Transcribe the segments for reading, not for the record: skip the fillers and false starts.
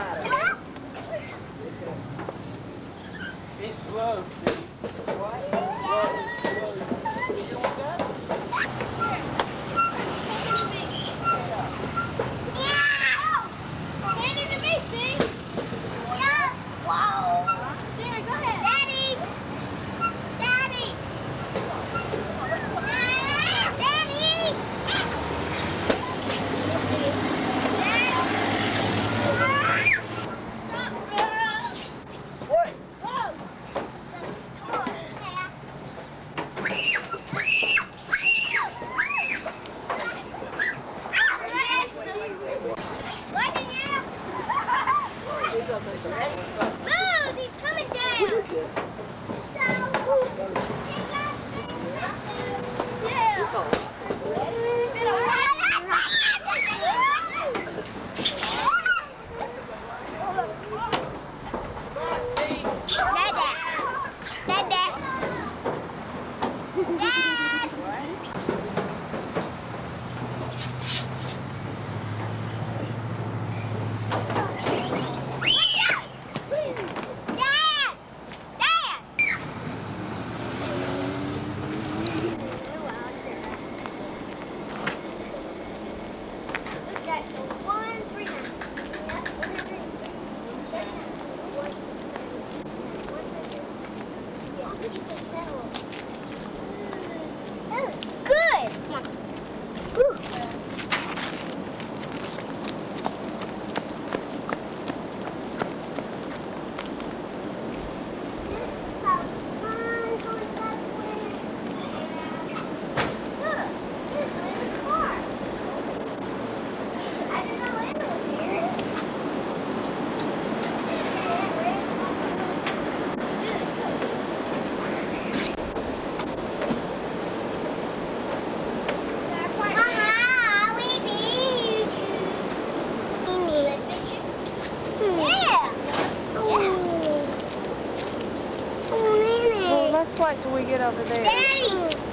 water. It's slow, see? What? It's slow. You don't want that? Hand it to me, see? Yeah. Wow. There, go ahead. Daddy. Daddy. Daddy. What? Whoa. Move, he's coming down. What is this? This all. Wait till we get over there. Daddy,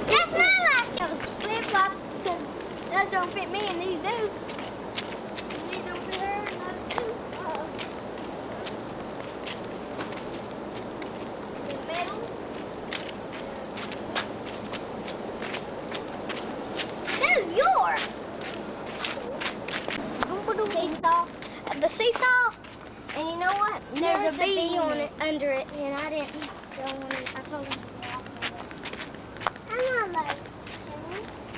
that's my last job. Flip flop. Those don't fit me and these do. And these don't fit her and those do. The metals. No, yours. Seesaw. The seesaw. And you know what? There's a bee on it, under it, and I didn't go on it. I told him. I'm not like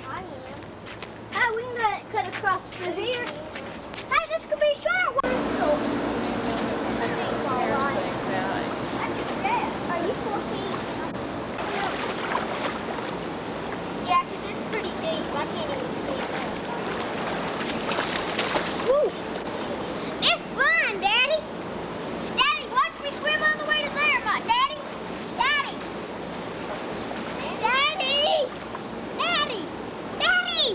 I am. Hey, we can cut across through here. Hey, this could be short. Are you 4 feet? Yeah, because it's pretty deep. I can't even stand up. Woo! It's fun, Daddy. Daddy, watch me swim all the way to there, Daddy. Daddy. Daddy. Daddy. Daddy.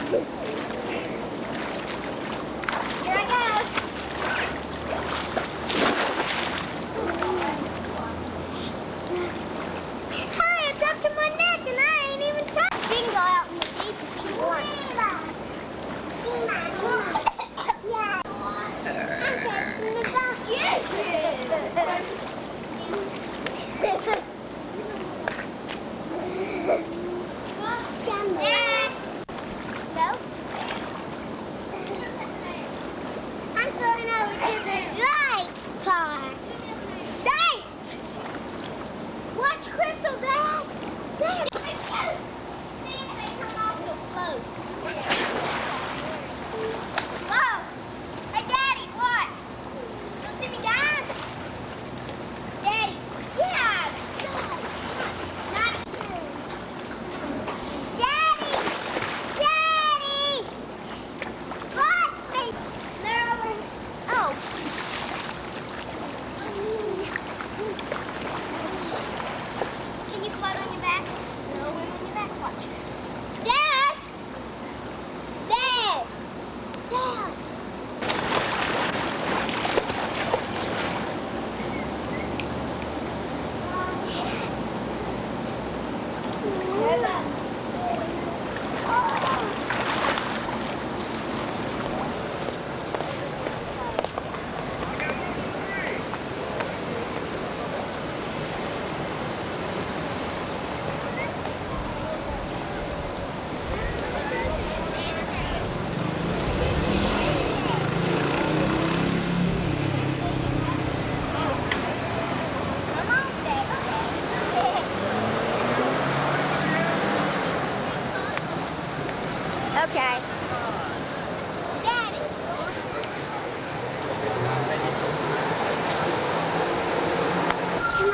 Here I go. Hi, it's up to my neck and I ain't even touched. She can go out in the deep if she wants. Yeah. I'm taking the back. Dad. No. I'm going over to the light part. Dad! Watch Crystal, Dad! Dad! See if they come off the float. Whoa! Hey, Daddy, watch! You see me dive? Daddy, yeah! Let's dive! Not good. Daddy! Daddy! What? They're over. Oh. Can you float on your back? No, swim on your back. Watch. Dad! Dad! Dad! Come on, Dad. Okay. Daddy. Can I?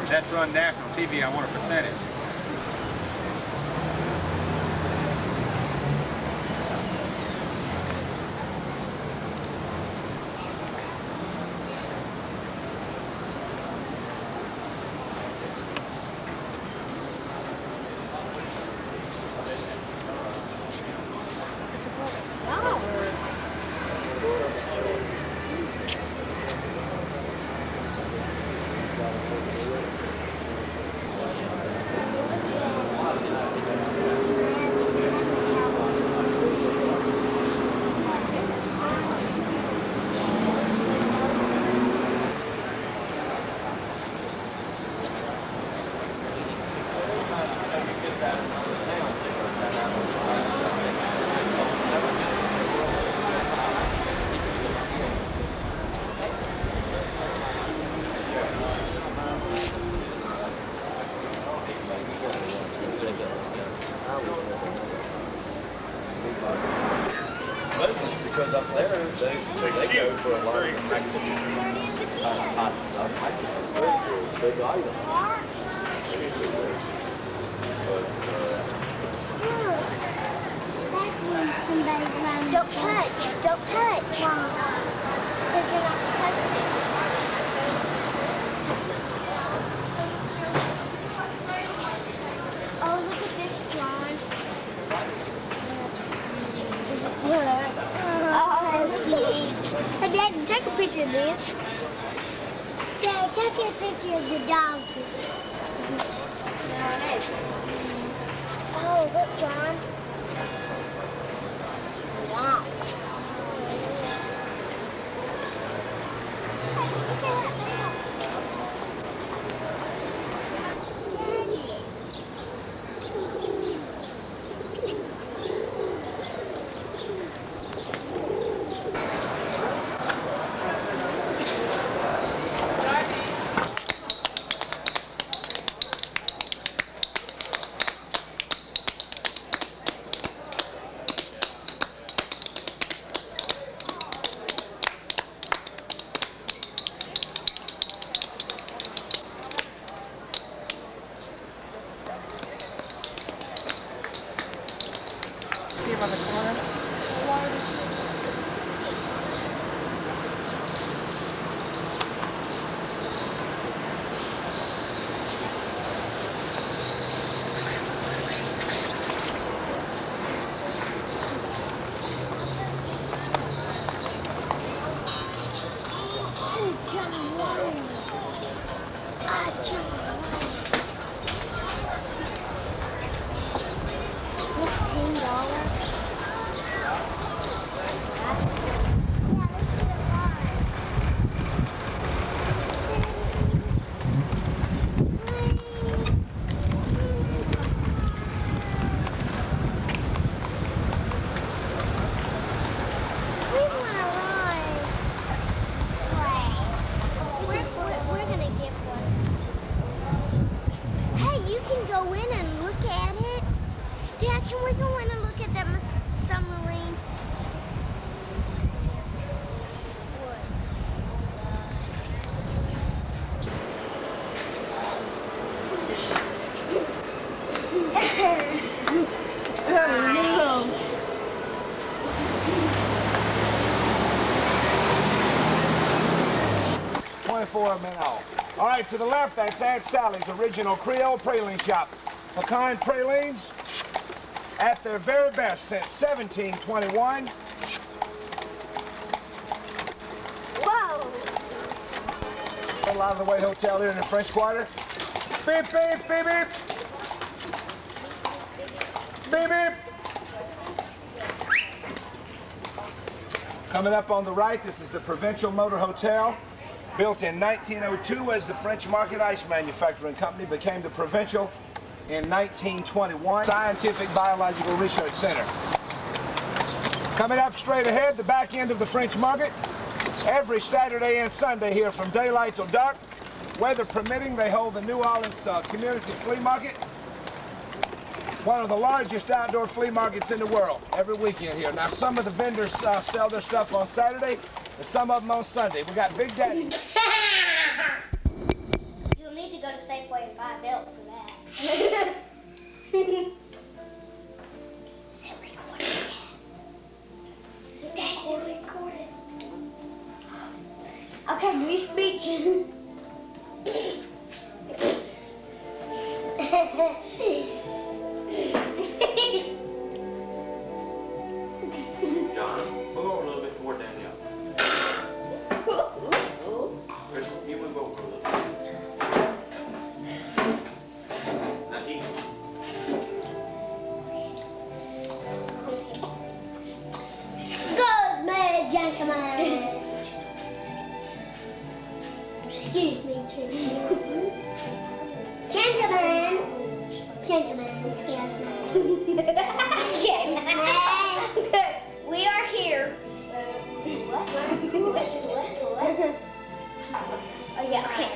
That's run national TV. I want a percentage. Because up there, they go for a lot of activities. Big item. Don't touch. Don't touch. Because you're not supposed to. Oh, look at this, John. Oh, hey, Dad, take a picture of this. Dad, take a picture of the dog. Oh, look, John. Wow. for them and all. All right, to the left, that's Aunt Sally's original Creole praline shop. Pecan pralines at their very best since 1721. Whoa! A lot of the way hotel here in the French Quarter. Beep, beep, beep, beep. Beep, beep. Coming up on the right, this is the Provincial Motor Hotel. Built in 1902 as the French Market Ice Manufacturing Company, became the Provincial in 1921. Scientific Biological Research Center. Coming up straight ahead, the back end of the French Market. Every Saturday and Sunday here from daylight till dark. Weather permitting, they hold the New Orleans Community Flea Market. One of the largest outdoor flea markets in the world every weekend here. Now, some of the vendors sell their stuff on Saturday and some of them on Sunday. We got Big Daddy. You'll need to go to Safeway and buy a belt for that. So record it. Dad's recorded. Okay, we speak. John, move over a little bit toward Danielle. Crystal, you move over a little bit. Now, eat. Good man, gentlemen. Excuse me, gentlemen. Gentlemen, excuse me. We are here. What? Oh yeah, okay.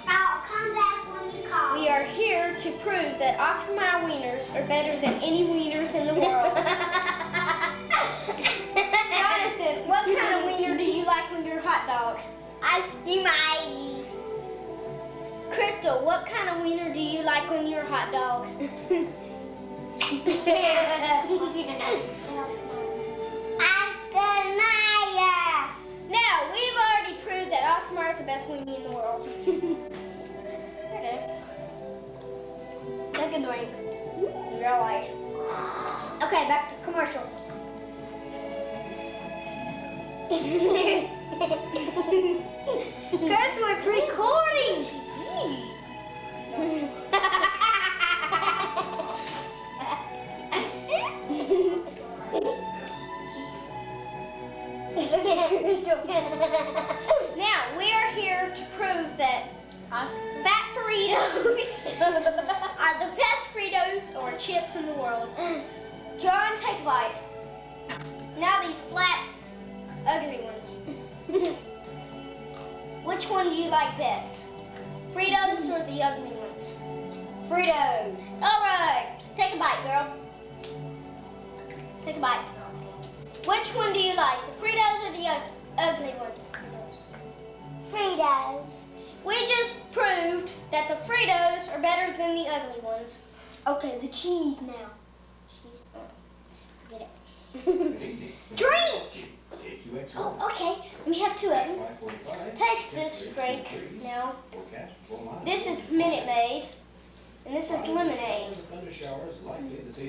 I'll come back when you call. We are here to prove that Oscar Mayer wieners are better than any wieners in the world. Jonathan, what kind of wiener do you like on your hot dog? Ice cream. Crystal, what kind of wiener do you like on your hot dog? Oscar Mayer. Now, we've already proved that Oscar Mayer is the best weenie in the world. Okay. Take a drink. You're all like it. Okay, back to commercials. Crystal, it's recording. Now, we are here to prove that fat Fritos are the best Fritos or chips in the world. John, take a bite. Now these flat, ugly ones. Which one do you like best? Fritos or the ugly ones? Fritos. All right, take a bite, girl. Take a bite. Which one do you like, the Fritos or the ugly ones? Fritos. We just proved that the Fritos are better than the ugly ones. Okay, the cheese now. Get it. Drink! Oh, okay. We have two of them. Taste this drink now. This is Minute Maid, and this is lemonade.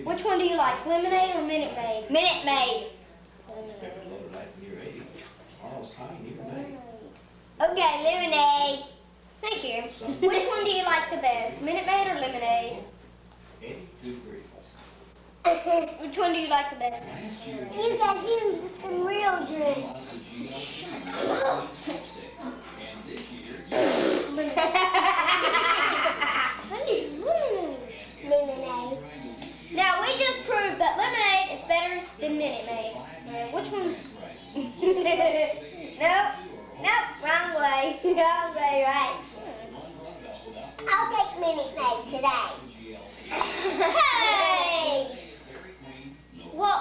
Which one do you like, lemonade or Minute Maid? Minute Maid. Okay, lemonade. Thank you. Which one do you like the best, Minute Maid or lemonade? Which one do you like the best? You got him some real drink. Lemonade. Now, we just proved that lemonade is better than Minute Maid. Which one's... Nope. Nope. Wrong way. Wrong way, right. I'll take Minute Maid today. Hey! Well...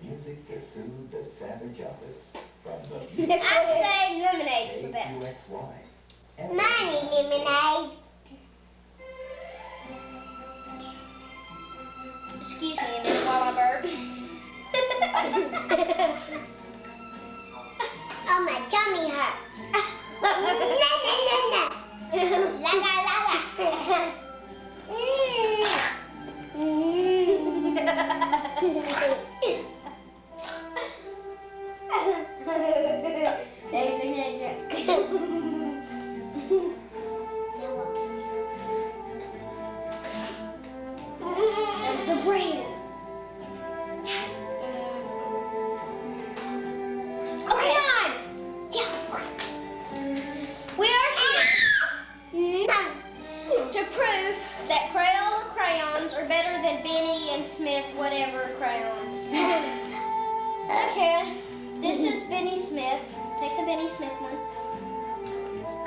Music to soothe the savage office from the I say lemonade is the best. Money lemonade. Excuse me a minute while I burp. Oh, my tummy hurts. No, no, no, no. La, la, la, la. The bread. Crayons! Yeah. We are here to prove that Crayola crayons are better than Benny and Smith whatever crayons. Okay, this is Benny Smith. Take the Benny Smith one.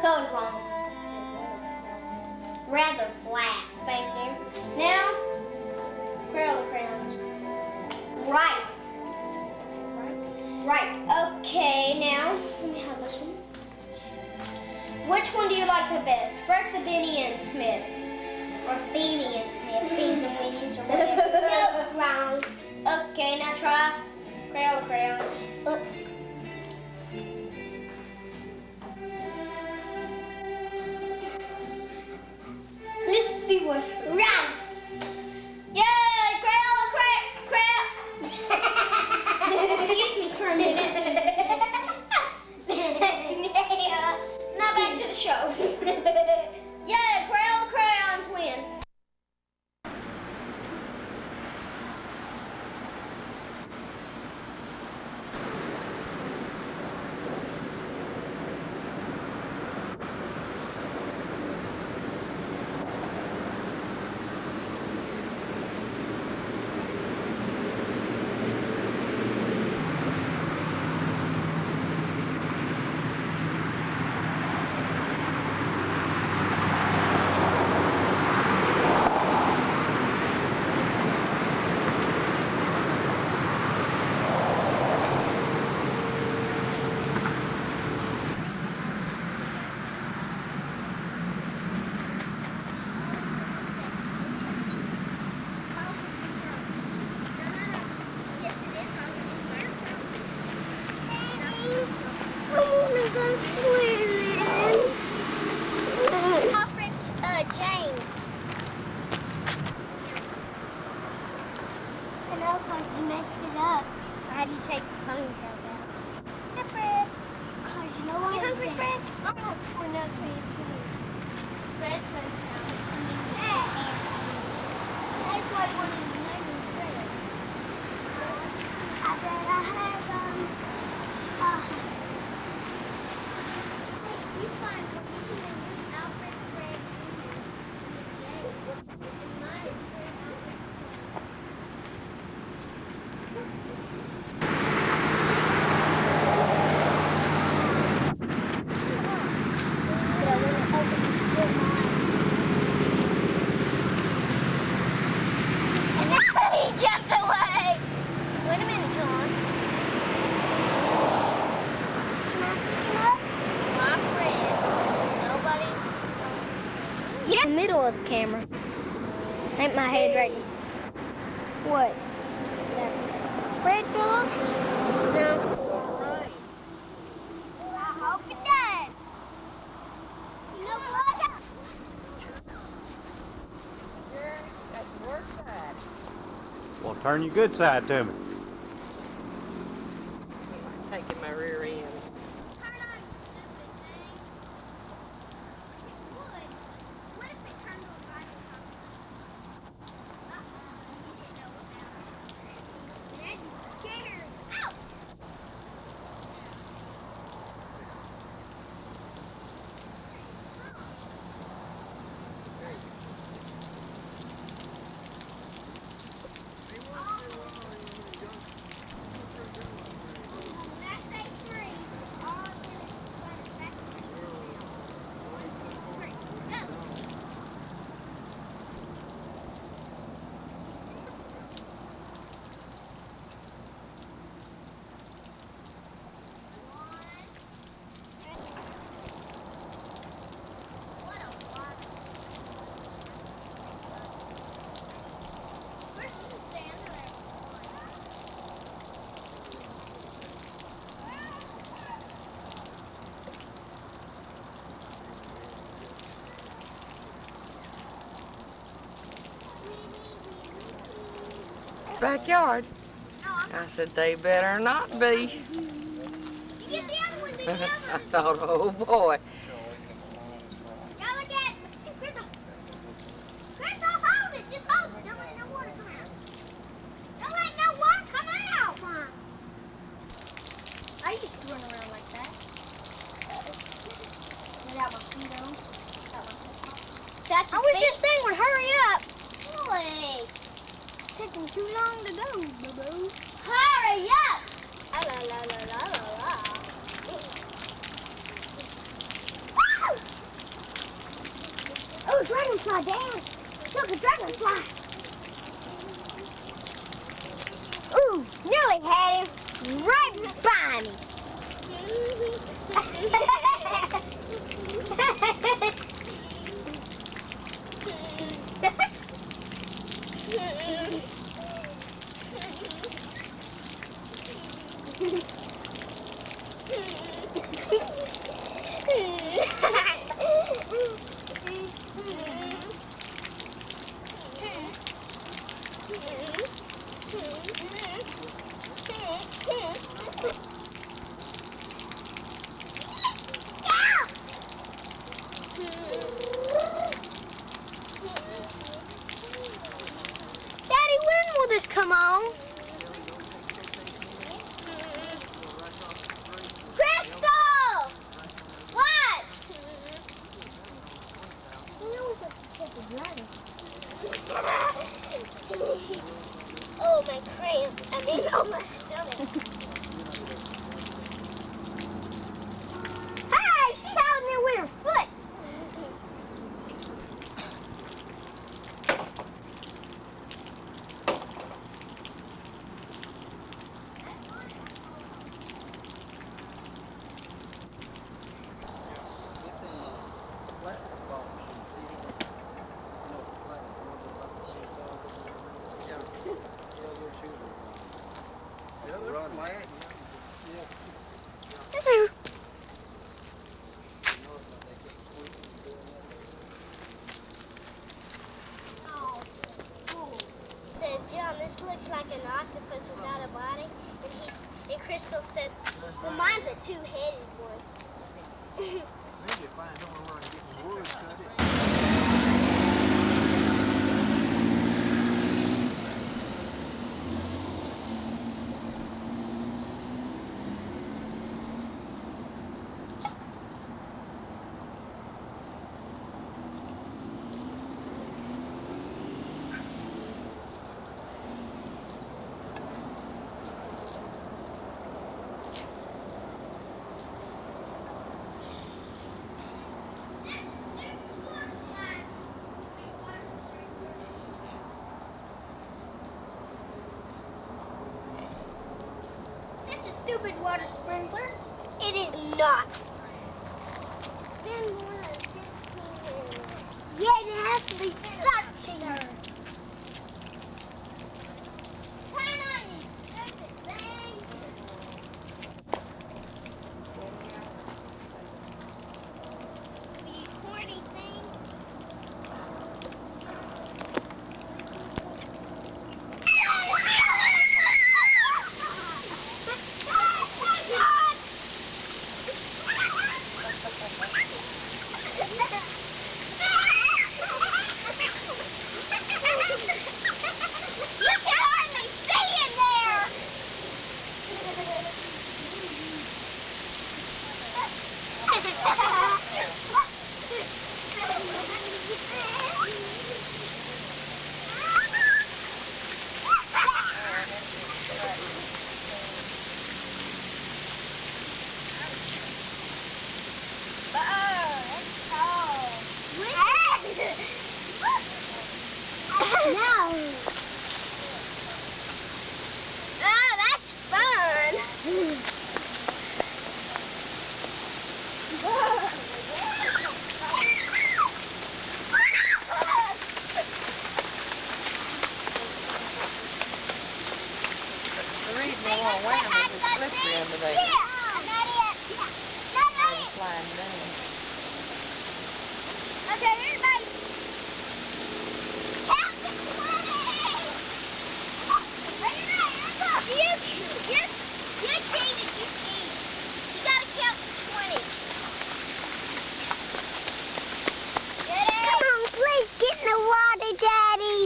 Color's wrong. Rather flat. Thank you. Now, Crayola crayons. Right. Right. Okay, now, let me have this one. Which one do you like the best? First, the Benny and Smith. Or Beanie and Smith. Beans and weenies or whatever. No, wrong. Okay, now try Crayola crayons. Oops. Let's see what. Right. Yay! Crayola Excuse me for a minute. Now back to the show. Yay! Crayola crayons win. You messed it up. How do you take the ponytails out? Hi, Fred. Because you know what? You hungry, Fred? Oh, we're not going to eat. Fred goes down. That's why I wanted to name him Fred. I bet I have, you find what you can name this Alfred Fred Jr. And mine is Fred Alfred. Middle of the camera. Ain't my head right. What? Where it goes? No. Right. I hope it does. You know what? That's the worst side. Well, turn your good side to me. Taking my rear end. backyard. I said, they better not be. You get the other one, then I thought, oh boy. Y'all look at it. Crystal. Crystal, hold it. Just hold it. Don't let no water come out. Don't let no water come out. I used to run around like that. Without my feet on. I was just saying, would hurry up. Boy. Taking too long to go, boo-boo. Hurry up. La la la la la la. Oh, dragonfly, Dad. Look, a dragonfly. Ooh, nearly had him right by me. Daddy, when will this come on? Crystal! What? Oh, my cramp. I mean, oh, my stomach. Hey, she's holding it with her foot. Said, John, this looks like an octopus without a body. And Crystal said, well, mine's a two-headed one. Maybe if I don't know where I get the wood, cut it. That's a stupid water sprinkler. It is not. Yeah, it has to be suction. Turn on, you stupid thing. You corny thing. You can hardly see in there. No. Oh, that's fun. The reason I want to wear them is it's slippery under there. Yeah, not it. Not They're it. flying down. Okay, everybody. Count to 20. You cheated. You cheated. You gotta count to 20. Come on, please get in the water, Daddy.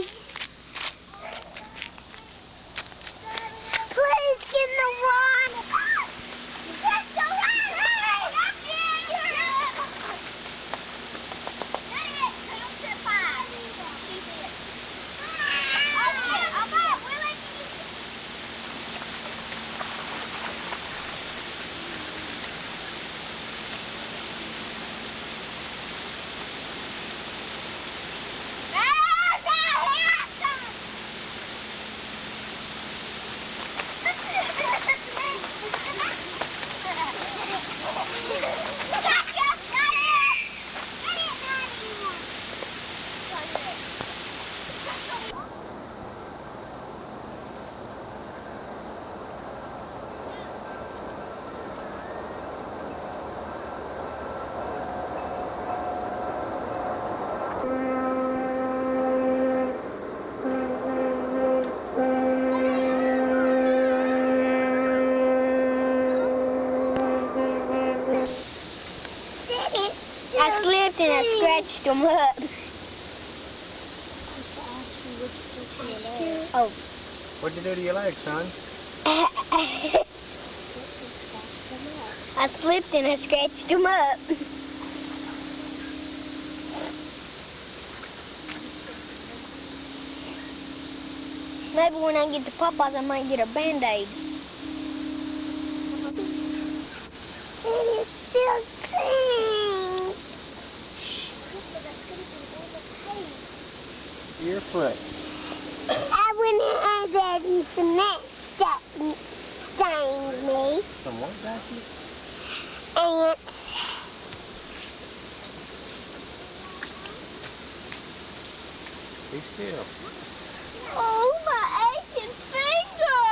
Please get in the water. That's all right. Hurry. Up here. That's it. Count to 5. She's in. Up here, Willie. I slipped and I scratched them up. Oh. What'd you do to your leg, son? I slipped and I scratched them up. Maybe when I get to Papa's, I might get a Band-Aid. It still stings. Your foot. I wouldn't have that in cement that stains me. Some what got you? And Be still. oh, my aching finger!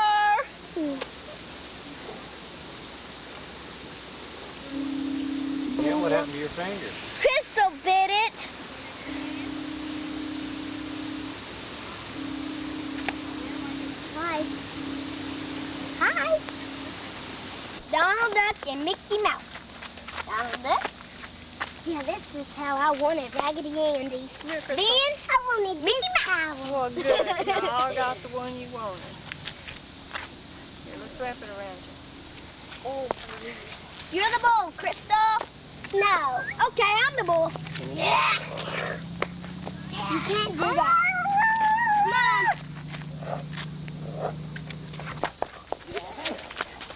Yeah, what happened to your finger? Crystal bit it. Hi. Hi. Donald Duck and Mickey Mouse. Donald Duck. Yeah, this is how I wanted Raggedy Andy. Then I wanted Mickey Mouse. Well, good. You all got the one you wanted. Here, let's wrap it around you. Oh, you're the bull, Crystal. No. Okay, I'm the bull. Yeah. You can't do that. Come on.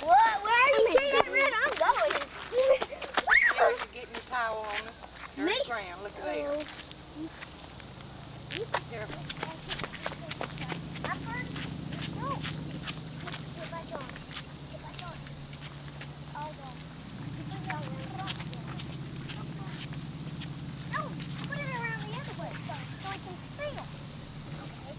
What? Where are you getting rid? I'm going. You're getting your towel on us. There's Me? the ground. Look there. Careful. No. Get back on. Get back on. All gone. No, put it around the other way so I can see it. Okay.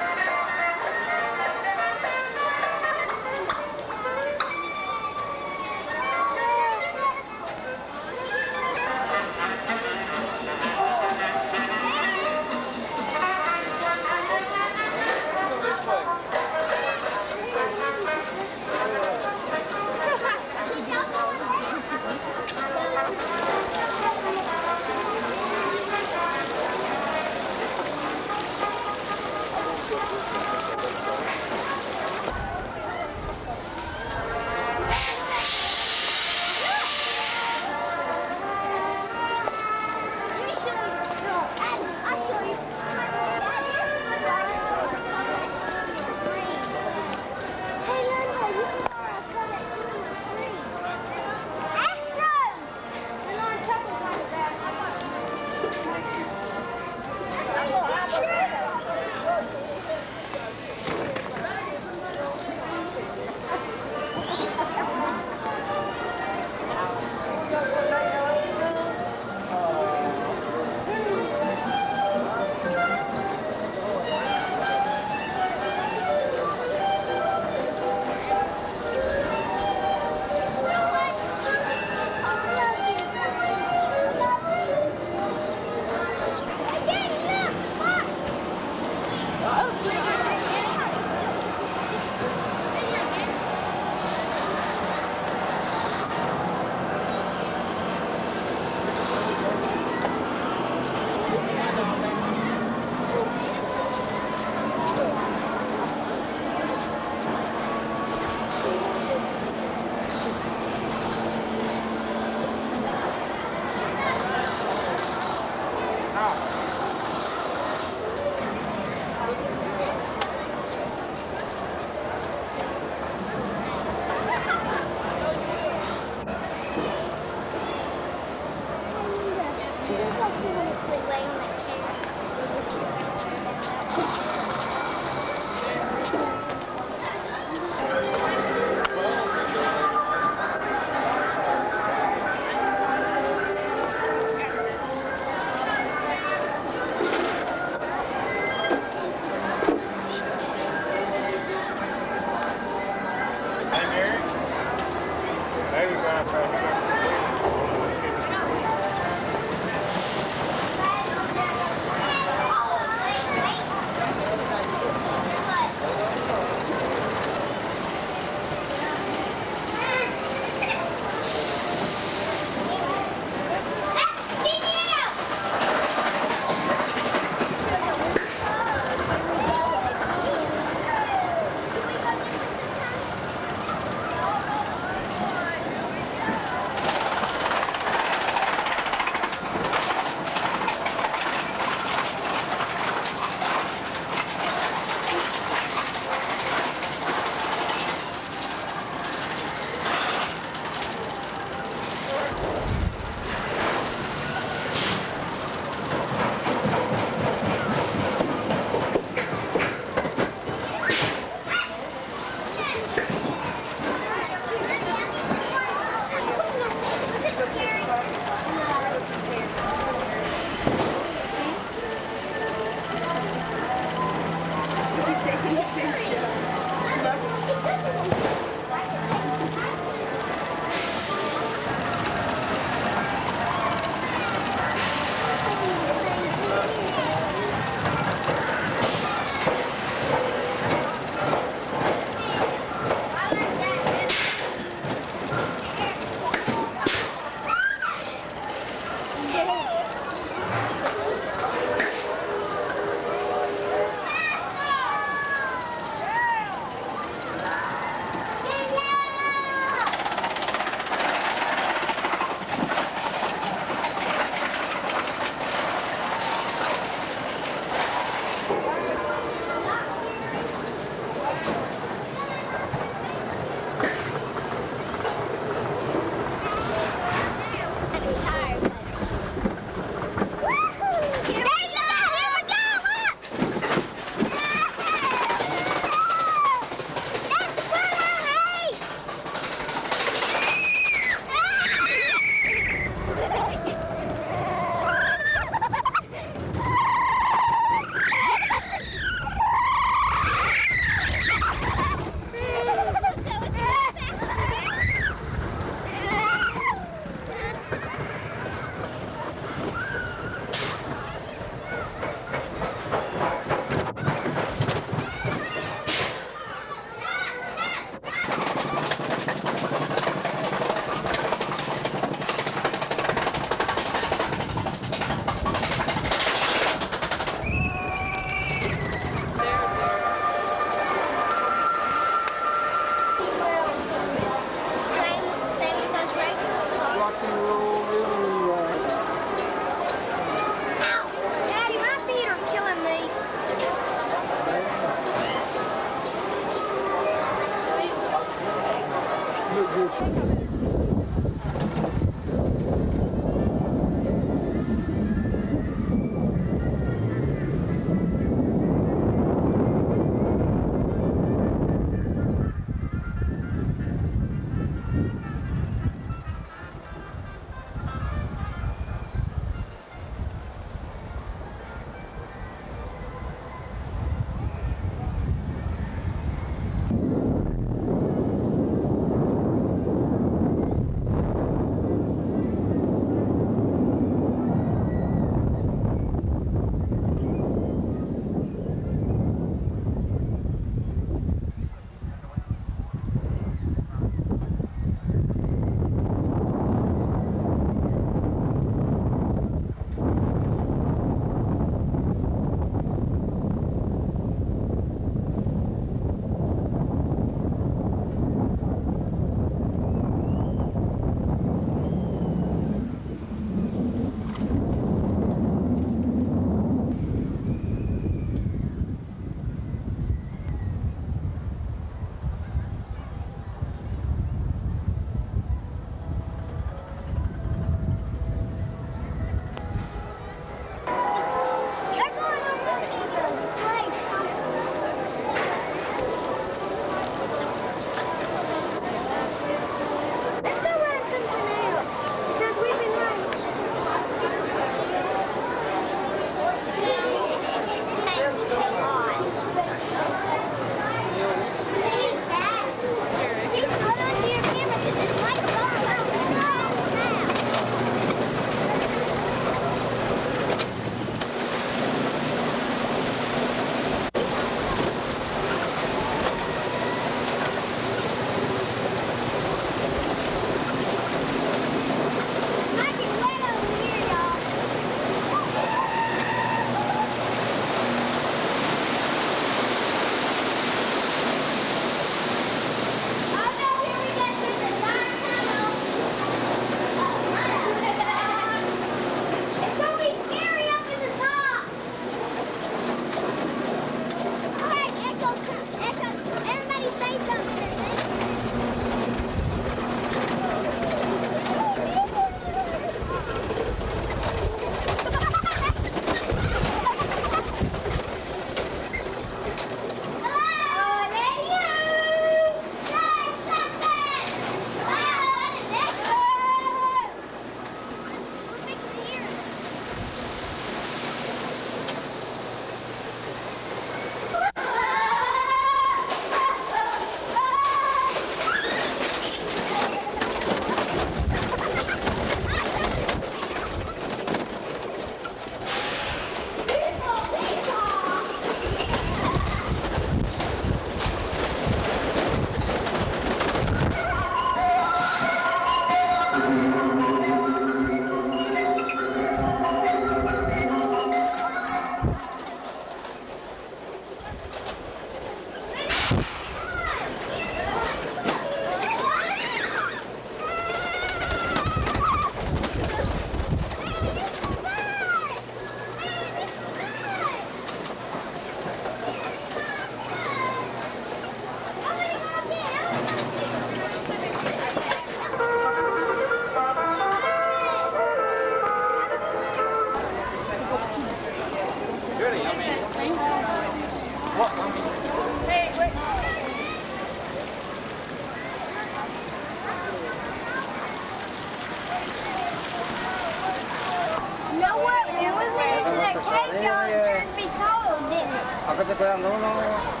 se quedando uno.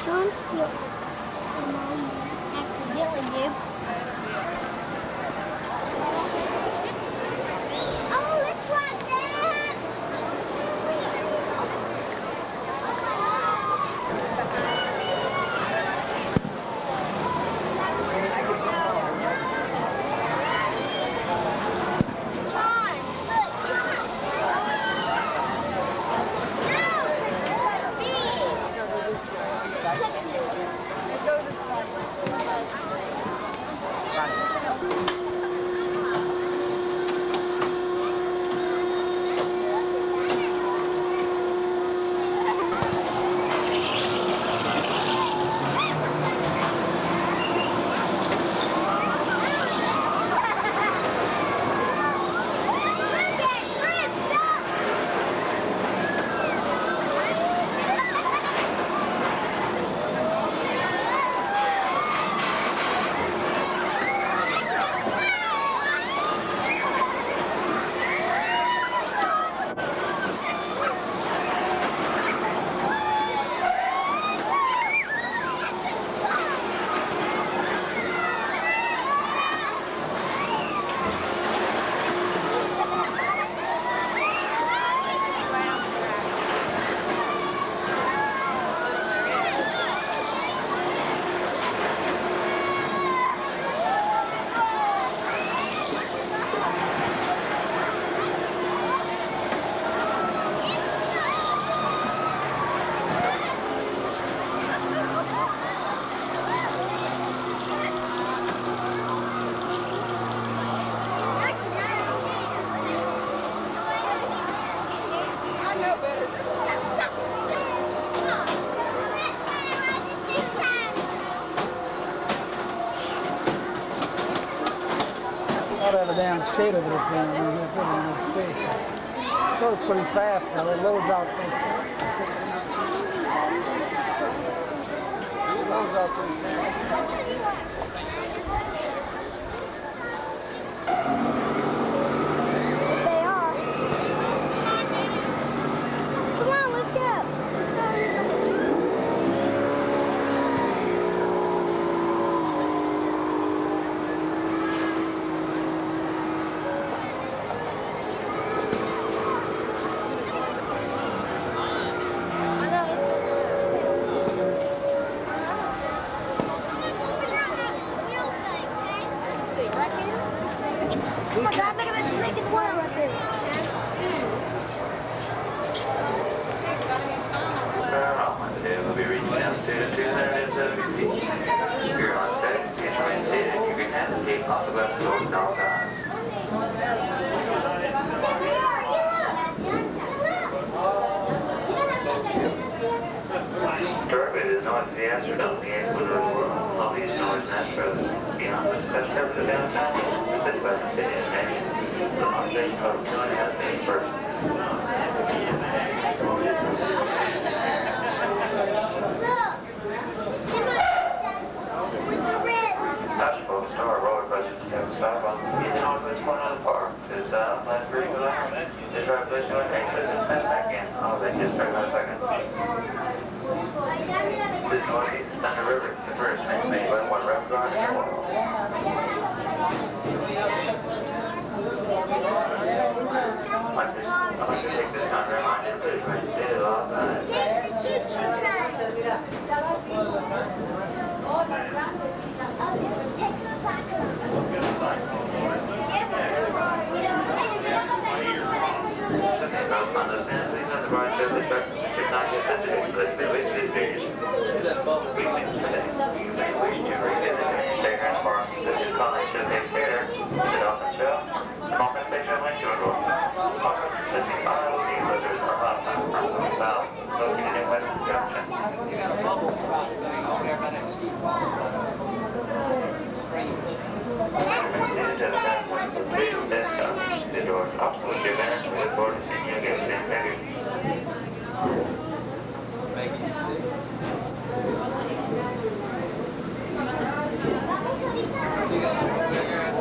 John's here. Mom accidentally did. Oh, let's try that. I'll have a damn shade over this thing. It goes pretty fast now. It loads out pretty fast. It loads out pretty fast. They are. Come on, let's go. Oh my God, look at that snake in the water right there. We'll be reaching out to 270 feet. If you're on set, see if you're intended, you can navigate off the left shore at all times. Directly to the north of the Astrodome, the Ecuador world, all these noise and Astros. Beyond the suburbs of downtown, this by the city of Nation, the object of 2.5 million persons. Asheville Star roller coasters have a stop on the northwest corner of the park. It is last pretty good hour. This revolution will take us and send back in. I'll bet just 35 seconds. To the northeast is Thunder River, the first man-made by one rep guard in the world. I'd like to take this time to remind you that we're in state of all time. There's the choo-choo train. Oh, there's Texas soccer. Understand, please not the right to the truck should not get visited. Let's be with this period. Weekends today. You may wish to revisit the Staker Park. This is calling to take care. Sit off the shelf. Compensation when short roll. Let me file the lizards are hostile from the south, located in West Adams Junction. They got a bubble shop thing over there by that ski ball. Strange. Ladies and gentlemen, please discount the door up with your back with the board and you get same baby. Making you sick. So you got a little bigger ass.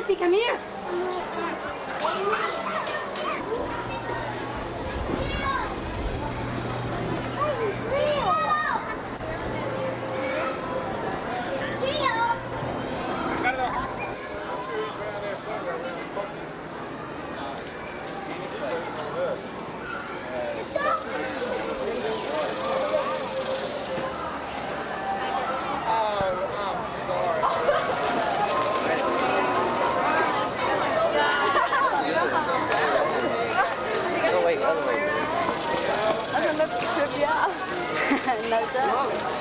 Roxy, come here. No doubt.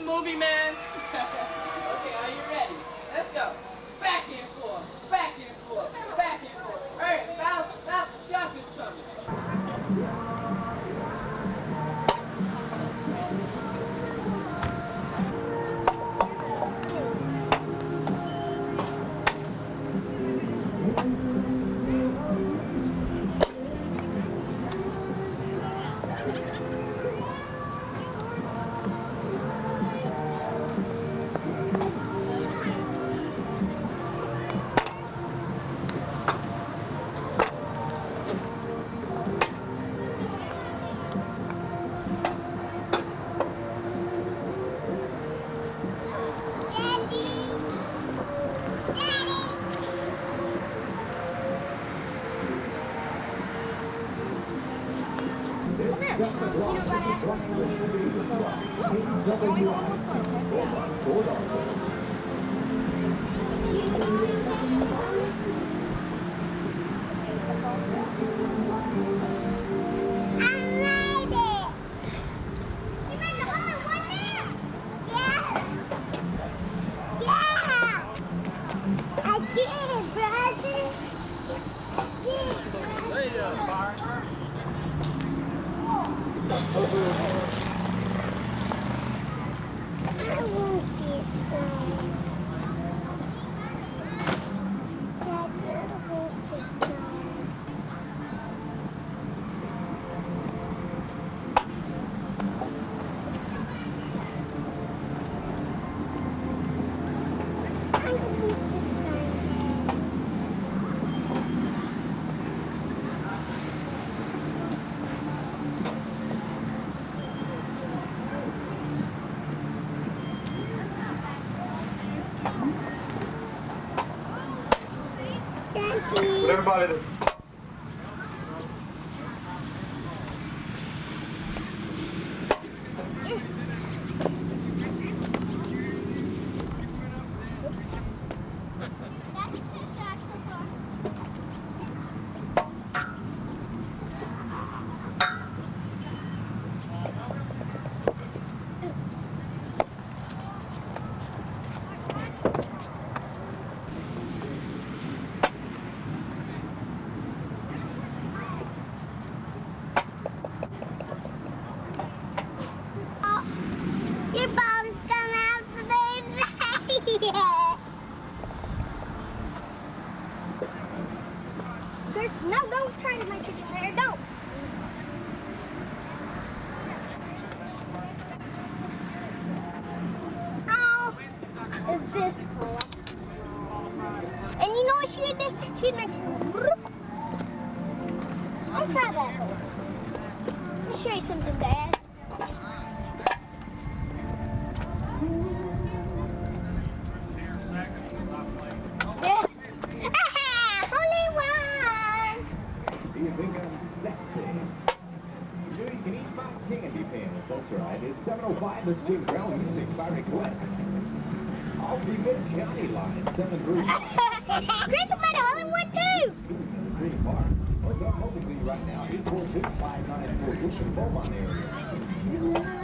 Movie man. Okay, are you ready? Let's go. Back and forth, back and forth, back and forth. All right, now, jump is coming. Would everybody do? Your balls come out today. No, don't try to make it in there. Don't. Oh, is this full? And you know what she'd do? She'd make it. I'll try that. Let me show you something, Dad. You can eat my candy pants, that's right. It's 7:05, let's do ground music by request. I'll be good county line, 7 groups. Crinkle might have only one too. Green Park. What's up, hopefully right now, 842-5942, Beaumont area.